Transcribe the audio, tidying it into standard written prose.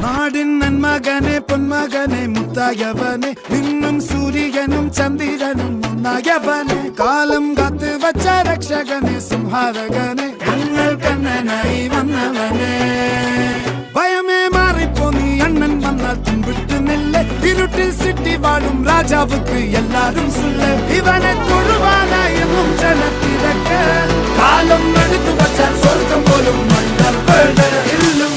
നാടിൻ നന്മകനെ പൊന്മകനെ മുത്തായവനെ നിന്നും സൂര്യനും ചന്ദ്രനും ഒന്നായവനെ കാലം കാത്ത് വച്ച രക്ഷകനെ സംഹാരകനെ ഞങ്ങൾ കണ്ണനായി വന്നവനെ ഭയമേ മാറിപ്പോ നീ അണ്ണൻ വന്നാൽ തുമ്പിട്ട് നെല്ല് ഇരുട്ടിൽ സിറ്റി വാഴും രാജാവുക്ക് എല്ലാരും സുല്ല് ഇവനെ തൊഴുവാനായെന്നും ജനത്തിരക്ക് കാലം എടുത്തു വച്ചാൽ സ്വർഗം പോലും മണ്ണൽ ഇല്ലും